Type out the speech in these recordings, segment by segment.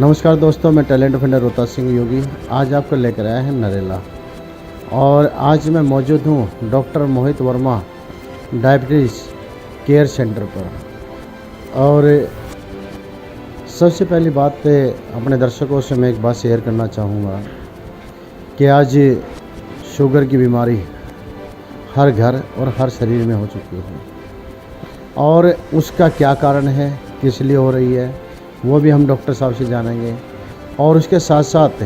नमस्कार दोस्तों, मैं टैलेंट फिंडर रोहतास सिंह योगी आज आपको लेकर आया है नरेला। और आज मैं मौजूद हूँ डॉक्टर मोहित वर्मा डायबिटीज़ केयर सेंटर पर। और सबसे पहली बात अपने दर्शकों से मैं एक बात शेयर करना चाहूँगा कि आज शुगर की बीमारी हर घर और हर शरीर में हो चुकी है, और उसका क्या कारण है, किस लिए हो रही है, वो भी हम डॉक्टर साहब से जानेंगे। और उसके साथ साथ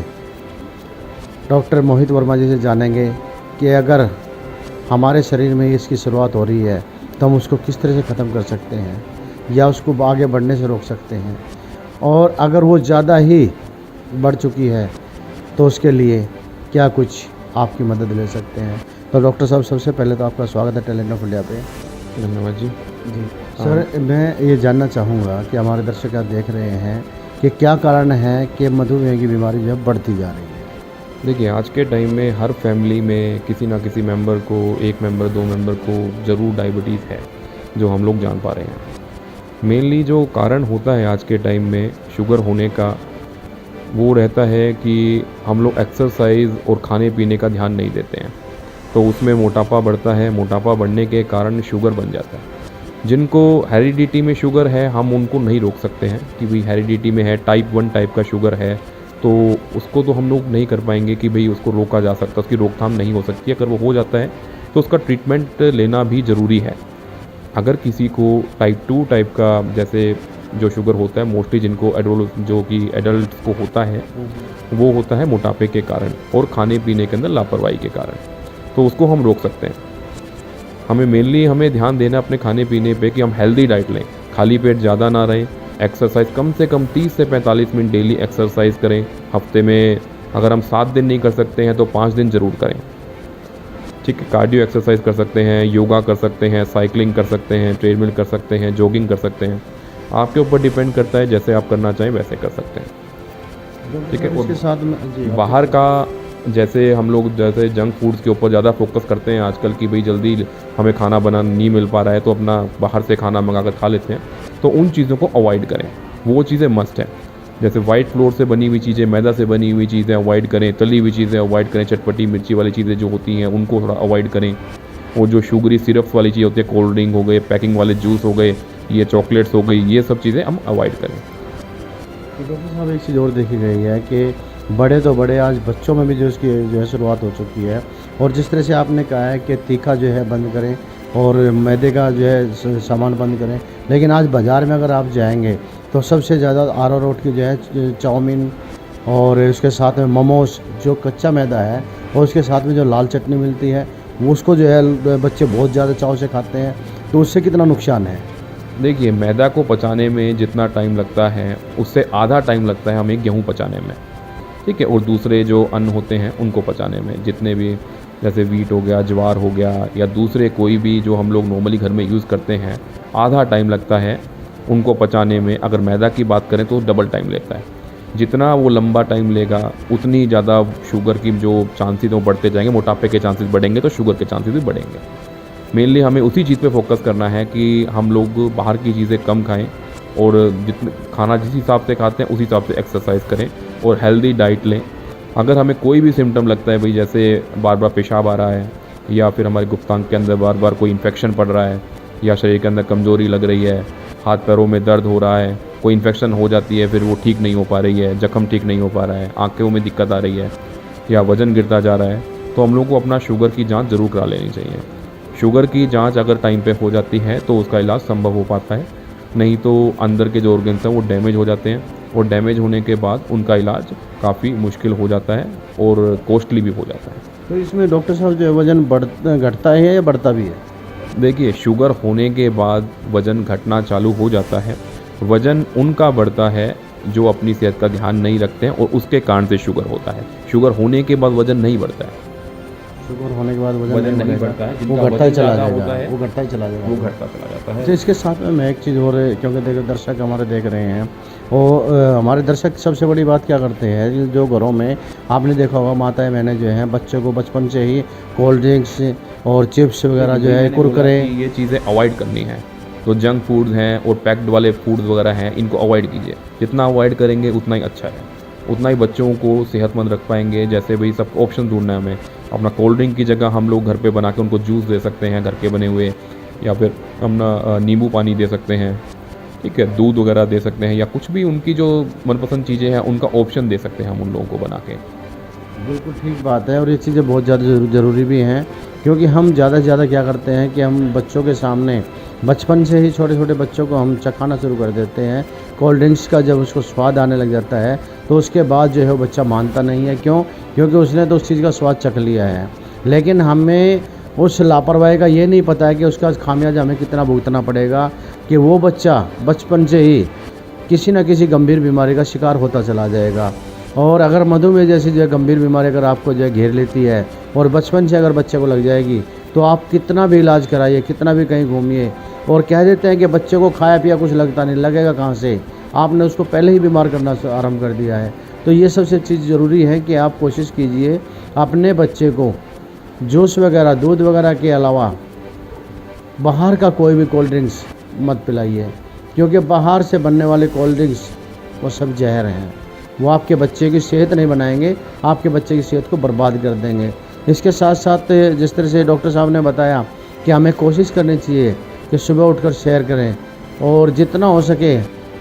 डॉक्टर मोहित वर्मा जी से जानेंगे कि अगर हमारे शरीर में इसकी शुरुआत हो रही है तो हम उसको किस तरह से ख़त्म कर सकते हैं या उसको आगे बढ़ने से रोक सकते हैं, और अगर वो ज़्यादा ही बढ़ चुकी है तो उसके लिए क्या कुछ आपकी मदद ले सकते हैं। तो डॉक्टर साहब, सबसे पहले तो आपका स्वागत है टैलेंट ऑफ इंडिया पे। धन्यवाद जी। जी सर, मैं ये जानना चाहूँगा कि हमारे दर्शक आप देख रहे हैं कि क्या कारण है कि मधुमेह की बीमारी जो है बढ़ती जा रही है। देखिए, आज के टाइम में हर फैमिली में किसी ना किसी मेंबर को, एक मेंबर, दो मेंबर को ज़रूर डायबिटीज़ है, जो हम लोग जान पा रहे हैं। मेनली जो कारण होता है आज के टाइम में शुगर होने का, वो रहता है कि हम लोग एक्सरसाइज और खाने पीने का ध्यान नहीं देते हैं, तो उसमें मोटापा बढ़ता है। मोटापा बढ़ने के कारण शुगर बन जाता है। जिनको हेरिडिटी में शुगर है, हम उनको नहीं रोक सकते हैं कि भाई हेरिडिटी में है, टाइप 1 टाइप का शुगर है, तो उसको तो हम लोग नहीं कर पाएंगे कि भाई उसको रोका जा सकता, उसकी रोकथाम नहीं हो सकती। अगर वो हो जाता है तो उसका ट्रीटमेंट लेना भी ज़रूरी है। अगर किसी को टाइप 2 टाइप का जैसे जो शुगर होता है, मोस्टली जिनको जो कि एडल्ट को होता है, वो होता है मोटापे के कारण और खाने पीने के अंदर लापरवाही के कारण, तो उसको हम रोक सकते हैं। हमें ध्यान देना अपने खाने पीने पे कि हम हेल्दी डाइट लें, खाली पेट ज़्यादा ना रहें, एक्सरसाइज कम से कम 30 से 45 मिनट डेली एक्सरसाइज करें। हफ्ते में अगर हम 7 दिन नहीं कर सकते हैं तो 5 दिन ज़रूर करें। ठीक है, कार्डियो एक्सरसाइज कर सकते हैं, योगा कर सकते हैं, साइकिलिंग कर सकते हैं, ट्रेडमिल कर सकते हैं, जॉगिंग कर सकते हैं। आपके ऊपर डिपेंड करता है, जैसे आप करना चाहें वैसे कर सकते हैं। ठीक है, उसके साथ में जी बाहर का जैसे हम लोग जैसे जंक फूड्स के ऊपर ज़्यादा फोकस करते हैं आजकल की भाई जल्दी हमें खाना बना नहीं मिल पा रहा है तो अपना बाहर से खाना मंगा कर खा लेते हैं, तो उन चीज़ों को अवॉइड करें। वो चीज़ें मस्ट है, जैसे वाइट फ्लोर से बनी हुई चीज़ें, मैदा से बनी हुई चीज़ें अवॉइड करें, तली हुई चीज़ें अवॉइड करें, चटपटी मिर्ची वाली चीज़ें जो होती हैं उनको थोड़ा अवॉइड करें। और जो शुगरी सिरप्स वाली चीज़ होती है, कोल्ड ड्रिंक हो गए, पैकिंग वाले जूस हो गए, ये चॉकलेट्स हो गई, ये सब चीज़ें हम अवॉइड करें। तो डॉक्टर साहब, एक चीज़ और देखी गई है कि बड़े तो बड़े, आज बच्चों में भी जो इसकी जो है शुरुआत हो चुकी है। और जिस तरह से आपने कहा है कि तीखा जो है बंद करें और मैदे का जो है सामान बंद करें, लेकिन आज बाज़ार में अगर आप जाएंगे तो सबसे ज़्यादा अरारोट की जो है चाउमीन और उसके साथ में मोमोज, जो कच्चा मैदा है, और उसके साथ में जो लाल चटनी मिलती है, वो उसको जो है बच्चे बहुत ज़्यादा चाव से खाते हैं। तो उससे कितना नुकसान है? देखिए, मैदा को पचाने में जितना टाइम लगता है उससे आधा टाइम लगता है हमें गेहूँ पचाने में। ठीक है, और दूसरे जो अन्न होते हैं उनको पचाने में, जितने भी जैसे वीट हो गया, ज्वार हो गया, या दूसरे कोई भी जो हम लोग नॉर्मली घर में यूज़ करते हैं, आधा टाइम लगता है उनको पचाने में। अगर मैदा की बात करें तो डबल टाइम लेता है। जितना वो लंबा टाइम लेगा उतनी ज़्यादा शुगर की जो चांसेस वो बढ़ते जाएंगे, मोटापे के चांसेस बढ़ेंगे तो शुगर के चांसेस भी बढ़ेंगे। मेनली हमें उसी चीज़ पे फोकस करना है कि हम लोग बाहर की चीज़ें कम खाएं और जितने खाना जिस हिसाब से खाते हैं उसी हिसाब से एक्सरसाइज करें और हेल्दी डाइट लें। अगर हमें कोई भी सिम्टम लगता है भाई, जैसे बार बार पेशाब आ रहा है, या फिर हमारे गुप्तांग के अंदर बार बार कोई इन्फेक्शन पड़ रहा है, या शरीर के अंदर कमज़ोरी लग रही है, हाथ पैरों में दर्द हो रहा है, कोई इन्फेक्शन हो जाती है फिर वो ठीक नहीं हो पा रही है, जख्म ठीक नहीं हो पा रहा है, आँखों में दिक्कत आ रही है, या वज़न गिरता जा रहा है, तो हम लोग को अपना शुगर की जाँच ज़रूर करा लेनी चाहिए। शुगर की जांच अगर टाइम पे हो जाती है तो उसका इलाज संभव हो पाता है, नहीं तो अंदर के जो ऑर्गन्स हैं वो डैमेज हो जाते हैं, और डैमेज होने के बाद उनका इलाज काफ़ी मुश्किल हो जाता है और कॉस्टली भी हो जाता है। तो इसमें डॉक्टर साहब जो है वज़न घटता है या बढ़ता भी है? देखिए, शुगर होने के बाद वज़न घटना चालू हो जाता है। वज़न उनका बढ़ता है जो अपनी सेहत का ध्यान नहीं रखते हैं और उसके कारण से शुगर होता है। शुगर होने के बाद वज़न नहीं बढ़ता है। शुगर होने के बाद वज़न नहीं बढ़ता है, वो जिनका घटता ही वज़न चला ज़्यादा जाएगा, होता है वो घटता ही चला जाएगा। वो घटता चला जाता है। अच्छा, इसके साथ में मैं एक चीज़ और, क्योंकि देखो दर्शक हमारे देख रहे हैं, और हमारे दर्शक सबसे बड़ी बात क्या करते हैं, जो घरों में आपने देखा होगा माताएं बहनें जो हैं बच्चों को बचपन से ही कोल्ड ड्रिंक्स और चिप्स वगैरह जो है, कुरकुरे, ये चीज़ें अवॉइड करनी है। तो जंक फूड्स हैं और पैक्ड वाले फूड्स वगैरह हैं, इनको अवॉइड कीजिए। जितना अवॉइड करेंगे उतना ही अच्छा है, उतना ही बच्चों को सेहतमंद रख पाएंगे। जैसे भाई सब ऑप्शन ढूंढना है हमें, अपना कोल्ड ड्रिंक की जगह हम लोग घर पे बना के उनको जूस दे सकते हैं घर के बने हुए, या फिर अपना नींबू पानी दे सकते हैं, ठीक है, दूध वगैरह दे सकते हैं, या कुछ भी उनकी जो मनपसंद चीज़ें हैं उनका ऑप्शन दे सकते हैं हम उन लोगों को बना के। बिल्कुल ठीक बात है, और ये चीज़ें बहुत ज़्यादा ज़रूरी भी हैं, क्योंकि हम ज़्यादा से ज़्यादा क्या करते हैं कि हम बच्चों के सामने बचपन से ही छोटे छोटे बच्चों को हम चखाना शुरू कर देते हैं कोल्ड ड्रिंक्स का। जब उसको स्वाद आने लग जाता है तो उसके बाद जो है वो बच्चा मानता नहीं है। क्यों? क्योंकि उसने तो उस चीज़ का स्वाद चख लिया है, लेकिन हमें उस लापरवाही का ये नहीं पता है कि उसका खामियाजा हमें कितना भुगतना पड़ेगा, कि वो बच्चा बचपन से ही किसी न किसी गंभीर बीमारी का शिकार होता चला जाएगा। और अगर मधुमेह जैसी जो है गंभीर बीमारी अगर आपको जो है घेर लेती है और बचपन से अगर बच्चे को लग जाएगी, तो आप कितना भी इलाज कराइए, कितना भी कहीं घूमिए, और कह देते हैं कि बच्चे को खाया पिया कुछ लगता नहीं, लगेगा कहाँ से, आपने उसको पहले ही बीमार करना आरम्भ कर दिया है। तो ये सबसे चीज़ ज़रूरी है कि आप कोशिश कीजिए अपने बच्चे को जूस वगैरह, दूध वगैरह के अलावा बाहर का कोई भी कोल्ड ड्रिंक्स मत पिलाइए, क्योंकि बाहर से बनने वाले कोल्ड ड्रिंक्स वो सब जहर हैं। वो आपके बच्चे की सेहत नहीं बनाएंगे, आपके बच्चे की सेहत को बर्बाद कर देंगे। इसके साथ साथ जिस तरह से डॉक्टर साहब ने बताया कि हमें कोशिश करनी चाहिए कि सुबह उठकर सैर करें और जितना हो सके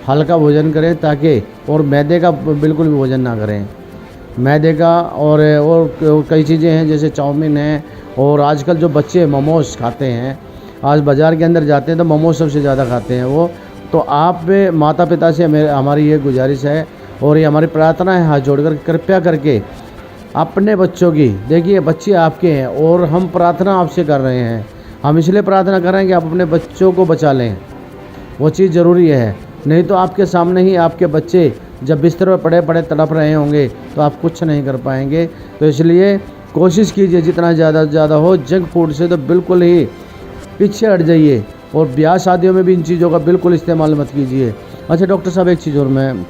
हल्का भोजन करें, ताकि और मैदे का बिल्कुल भी भोजन ना करें। मैदे का और कई चीज़ें हैं जैसे चाउमीन है, और आजकल जो बच्चे मोमोज खाते हैं, आज बाज़ार के अंदर जाते हैं तो मोमोज सबसे ज़्यादा खाते हैं वो। तो आप माता पिता से हमारी ये गुजारिश है और ये हमारी प्रार्थना है हाथ जोड़कर, कृपया करके अपने बच्चों की, देखिए बच्चे आपके हैं और हम प्रार्थना आपसे कर रहे हैं, हम इसलिए प्रार्थना कर रहे हैं कि आप अपने बच्चों को बचा लें, वो चीज़ ज़रूरी है। नहीं तो आपके सामने ही आपके बच्चे जब बिस्तर पर पड़े पड़े तड़प रहे होंगे तो आप कुछ नहीं कर पाएंगे। तो इसलिए कोशिश कीजिए जितना ज़्यादा से ज़्यादा हो जंक फूड से तो बिल्कुल ही पीछे हट जाइए, और ब्याह शादियों में भी इन चीज़ों का बिल्कुल इस्तेमाल मत कीजिए। अच्छा डॉक्टर साहब, एक चीज़ और मैं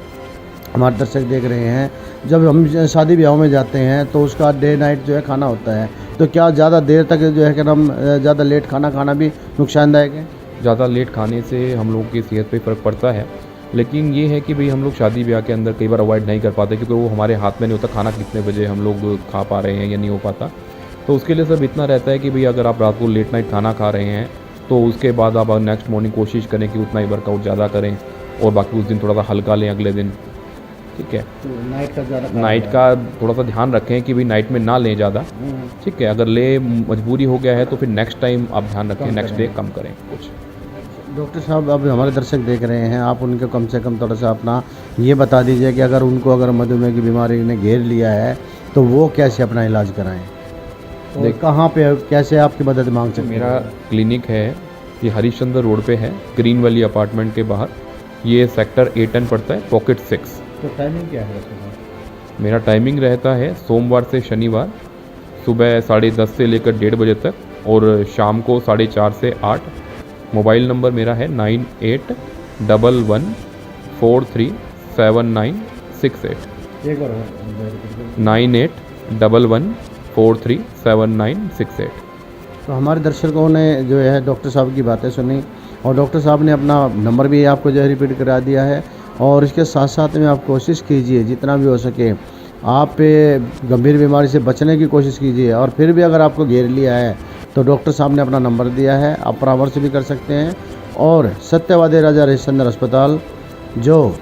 हमारे दर्शक देख रहे हैं, जब हम शादी ब्याहों में जाते हैं तो उसका डे नाइट जो है खाना होता है, तो क्या ज़्यादा देर तक जो है कि हम ज़्यादा लेट खाना भी नुकसानदायक है? ज़्यादा लेट खाने से हम लोग की सेहत पे फ़र्क पड़ता है, लेकिन ये है कि भाई हम लोग शादी ब्याह के अंदर कई बार अवॉइड नहीं कर पाते, क्योंकि वो हमारे हाथ में नहीं होता खाना कितने बजे हम लोग खा पा रहे हैं या नहीं हो पाता। तो उसके लिए सब इतना रहता है कि भाई अगर आप रात को लेट नाइट खाना खा रहे हैं तो उसके बाद आप नेक्स्ट मॉर्निंग कोशिश करें कि उतना ही वर्कआउट ज़्यादा करें, और बाकी उस दिन थोड़ा सा हल्का लें अगले दिन, ठीक है। तो नाइट का थोड़ा सा ध्यान रखें कि भाई नाइट में ना लें ज़्यादा, ठीक है। अगर ले मजबूरी हो गया है तो फिर नेक्स्ट टाइम आप ध्यान रखें, नेक्स्ट डे कम करें कुछ। डॉक्टर साहब, अब हमारे दर्शक देख रहे हैं, आप उनको कम से कम थोड़ा सा अपना ये बता दीजिए कि अगर मधुमेह की बीमारी ने घेर लिया है तो वो कैसे अपना इलाज कराएं, और कहाँ पे कैसे आपकी मदद मांग सकते हैं? मेरा क्लिनिक है, ये हरीशचंद्र रोड पे है, ग्रीन वैली अपार्टमेंट के बाहर। ये सेक्टर A10 पड़ता है, पॉकेट 6। तो टाइमिंग क्या है डॉक्टर साहब? मेरा टाइमिंग रहता है सोमवार से शनिवार सुबह 10:30 से लेकर 1:30 बजे तक, और शाम को 4:30 से 8। मोबाइल नंबर मेरा है 9811437968। एक बार 9811437968। तो हमारे दर्शकों ने जो है डॉक्टर साहब की बातें सुनी, और डॉक्टर साहब ने अपना नंबर भी आपको जो है रिपीट करा दिया है। और इसके साथ साथ में आप कोशिश कीजिए जितना भी हो सके, आप गंभीर बीमारी से बचने की कोशिश कीजिए, और फिर भी अगर आपको घेर लिया है तो डॉक्टर साहब ने अपना नंबर दिया है, आप परामर्श भी कर सकते हैं। और सत्यवादी राजा हरिश्चंद्र अस्पताल जो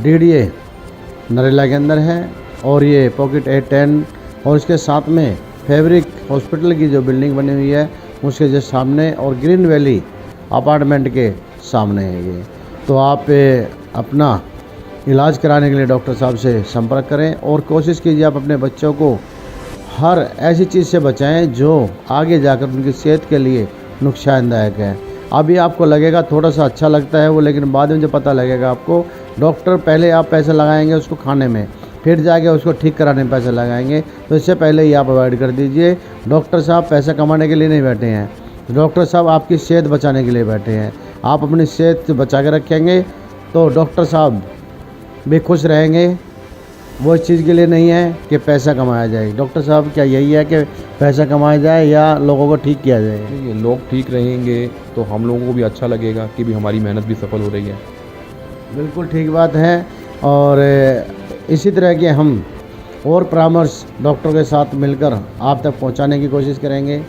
DDA नरेला के अंदर है, और ये पॉकेट A10, और इसके साथ में फैब्रिक हॉस्पिटल की जो बिल्डिंग बनी हुई है उसके जस्ट सामने, और ग्रीन वैली अपार्टमेंट के सामने है ये। तो आप अपना इलाज कराने के लिए डॉक्टर साहब से संपर्क करें, और कोशिश कीजिए आप अपने बच्चों को हर ऐसी चीज़ से बचाएं जो आगे जाकर उनकी सेहत के लिए नुकसानदायक है। अभी आपको लगेगा थोड़ा सा अच्छा लगता है वो, लेकिन बाद में जब पता लगेगा आपको, डॉक्टर पहले आप पैसे लगाएंगे उसको खाने में, फिर जाके उसको ठीक कराने में पैसे लगाएंगे, तो इससे पहले ही आप अवॉइड कर दीजिए। डॉक्टर साहब पैसा कमाने के लिए नहीं बैठे हैं, डॉक्टर साहब आपकी सेहत बचाने के लिए बैठे हैं। आप अपनी सेहत बचा के रखेंगे तो डॉक्टर साहब भी खुश रहेंगे, वो इस चीज़ के लिए नहीं है कि पैसा कमाया जाए। डॉक्टर साहब क्या यही है कि पैसा कमाया जाए या लोगों को ठीक किया जाए? देखिए, लोग ठीक रहेंगे तो हम लोगों को भी अच्छा लगेगा कि भी हमारी मेहनत भी सफल हो रही है। बिल्कुल ठीक बात है। और इसी तरह के हम और परामर्श डॉक्टर के साथ मिलकर आप तक पहुंचाने की कोशिश करेंगे।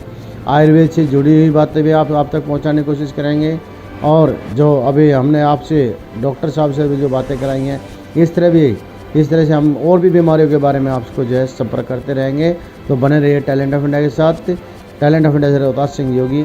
आयुर्वेद से जुड़ी हुई बातें भी आप तक पहुंचाने की कोशिश करेंगे। और जो अभी हमने आपसे डॉक्टर साहब से भी जो बातें कराई हैं, इस तरह से हम और भी बीमारियों के बारे में आपको जो है संपर्क करते रहेंगे। तो बने रहिए टैलेंट ऑफ इंडिया के साथ। टैलेंट ऑफ इंडिया से रोहतास सिंह योगी।